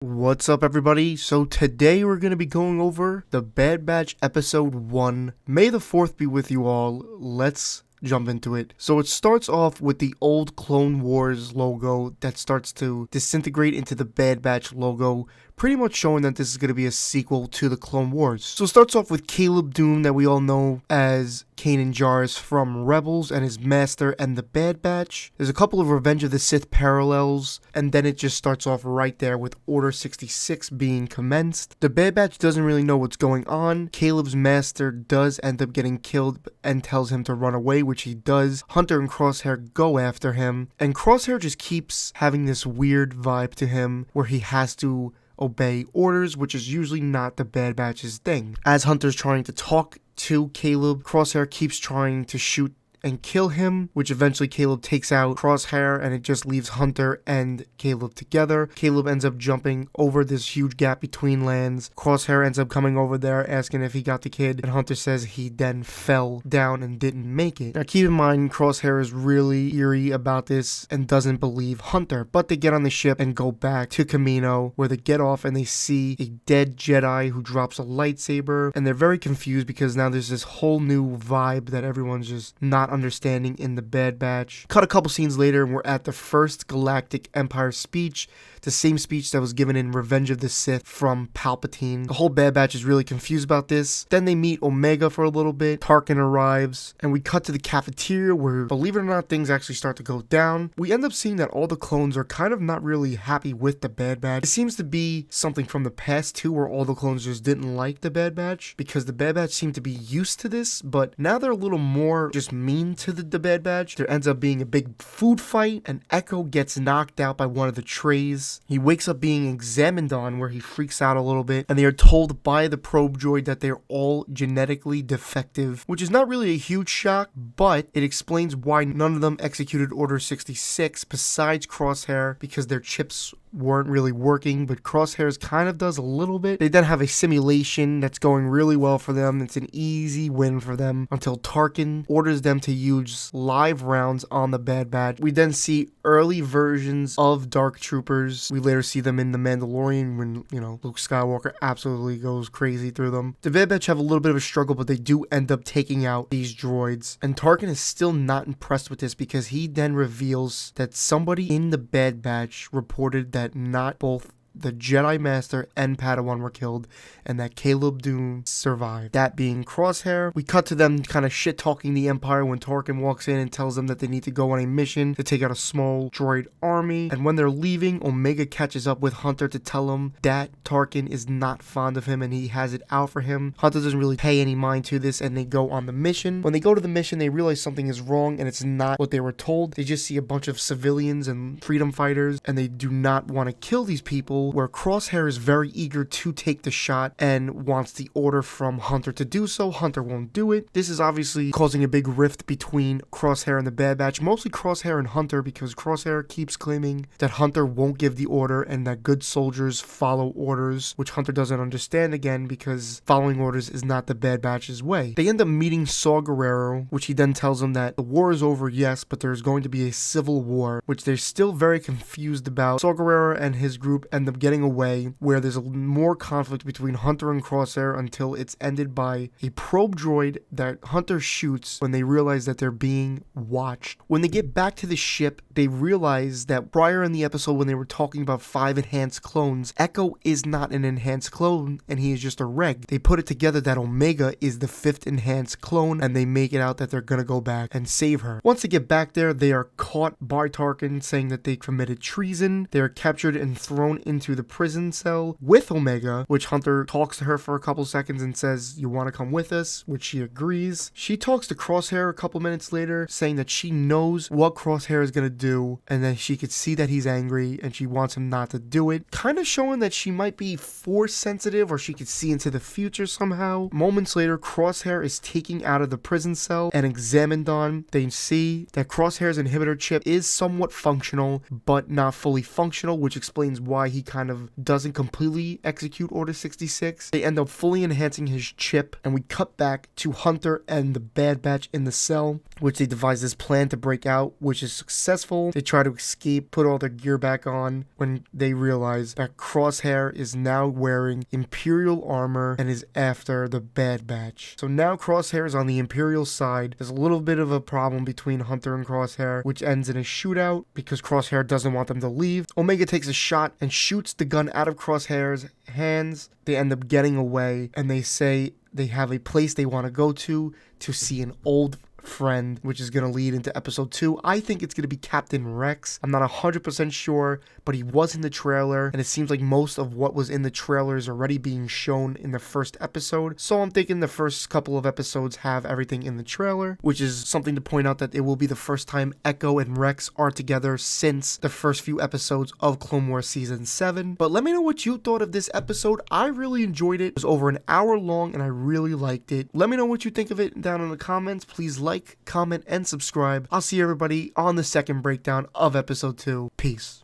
What's up, everybody? So today we're going to be going over the Bad Batch episode 1. May the 4th be with you all. Let's jump into it. So it starts off with the old Clone Wars logo that starts to disintegrate into the Bad Batch logo, pretty much showing that this is going to be a sequel to the Clone Wars. So it starts off with Caleb Dume, that we all know as Kanan Jarrus from Rebels, and his master and the Bad Batch. There's a couple of Revenge of the Sith parallels, and then it just starts off right there with Order 66 being commenced. The Bad Batch doesn't really know what's going on. Caleb's master does end up getting killed and tells him to run away, which he does. Hunter and Crosshair go after him, and Crosshair just keeps having this weird vibe to him where he has to obey orders, which is usually not the Bad Batch's thing. As Hunter's trying to talk to Caleb, Crosshair keeps trying to shoot and kill him, which eventually Caleb takes out Crosshair, and it just leaves Hunter and Caleb together. Caleb ends up jumping over this huge gap between lands. Crosshair ends up coming over there asking if he got the kid, and Hunter says he then fell down and didn't make it. Now keep in mind, Crosshair is really eerie about this and doesn't believe Hunter, but they get on the ship and go back to Kamino, where they get off and they see a dead Jedi who drops a lightsaber, and they're very confused because now there's this whole new vibe that everyone's just not understanding in the Bad Batch. Cut a couple scenes later and we're at the first Galactic Empire speech, the same speech that was given in Revenge of the Sith from Palpatine. The whole Bad Batch is really confused about this. Then they meet Omega for a little bit. Tarkin arrives, and we cut to the cafeteria where, believe it or not, things actually start to go down. We end up seeing that all the clones are kind of not really happy with the Bad Batch. It seems to be something from the past too, where all the clones just didn't like the Bad Batch because the Bad Batch seemed to be used to this, but now they're a little more just mean to the Bad Batch. There ends up being a big food fight, and Echo gets knocked out by one of the trays. He wakes up being examined on, where he freaks out a little bit, and they are told by the probe droid that they're all genetically defective, which is not really a huge shock, but it explains why none of them executed Order 66 besides Crosshair, because their chips weren't really working, but Crosshair's kind of does a little bit. They then have a simulation that's going really well for them. It's an easy win for them until Tarkin orders them to use live rounds on the Bad Batch. We then see early versions of Dark Troopers. We later see them in The Mandalorian when, Luke Skywalker absolutely goes crazy through them. The Bad Batch have a little bit of a struggle, but they do end up taking out these droids. And Tarkin is still not impressed with this because he then reveals that somebody in the Bad Batch reported that not both the Jedi Master and Padawan were killed, and that Caleb Dume survived, that being Crosshair. We cut to them kind of shit-talking the Empire when Tarkin walks in and tells them that they need to go on a mission to take out a small droid army, and when they're leaving, Omega catches up with Hunter to tell him that Tarkin is not fond of him and he has it out for him. Hunter doesn't really pay any mind to this, and they go on the mission. When they go to the mission, they realize something is wrong, and it's not what they were told. They just see a bunch of civilians and freedom fighters, and they do not want to kill these people, where Crosshair is very eager to take the shot and wants the order from Hunter to do so. Hunter won't do it. This is obviously causing a big rift between Crosshair and the Bad Batch, mostly Crosshair and Hunter, because Crosshair keeps claiming that Hunter won't give the order and that good soldiers follow orders, which Hunter doesn't understand again because following orders is not the Bad Batch's way. They end up meeting Saw Gerrera, which he then tells them that the war is over, yes, but there's going to be a civil war, which they're still very confused about. Saw Gerrera and his group end up getting away, where there's more conflict between Hunter and Crosshair until it's ended by a probe droid that Hunter shoots when they realize that they're being watched. When they get back to the ship, they realize that prior in the episode when they were talking about 5 enhanced clones, Echo is not an enhanced clone and he is just a reg. They put it together that Omega is the 5th enhanced clone, and they make it out that they're gonna go back and save her. Once they get back there, they are caught by Tarkin saying that they committed treason. They are captured and thrown into the prison cell with Omega, which Hunter talks to her for a couple seconds and says, "You want to come with us?" which she agrees. She talks to Crosshair a couple minutes later, saying that she knows what Crosshair is going to do and that she could see that he's angry and she wants him not to do it, kind of showing that she might be force sensitive or she could see into the future somehow. Moments later, Crosshair is taken out of the prison cell and examined on. They see that Crosshair's inhibitor chip is somewhat functional but not fully functional, which explains why he kind of doesn't completely execute Order 66. They end up fully enhancing his chip, and we cut back to Hunter and the Bad Batch in the cell, which they devise this plan to break out, which is successful. They try to escape, put all their gear back on, when they realize that Crosshair is now wearing Imperial armor and is after the Bad Batch. So now Crosshair is on the Imperial side. There's a little bit of a problem between Hunter and Crosshair, which ends in a shootout because Crosshair doesn't want them to leave. Omega takes a shot and shoots the gun out of Crosshair's hands. They end up getting away, and they say they have a place they want to go to see an old friend, which is going to lead into episode 2. I think it's going to be Captain Rex. I'm not 100% sure, but he was in the trailer, and it seems like most of what was in the trailer is already being shown in the first episode. So I'm thinking the first couple of episodes have everything in the trailer, which is something to point out that it will be the first time Echo and Rex are together since the first few episodes of Clone Wars Season 7. But let me know what you thought of this episode. I really enjoyed it. It was over an hour long, and I really liked it. Let me know what you think of it down in the comments. Please like, comment, and subscribe. I'll see everybody on the second breakdown of episode 2. Peace.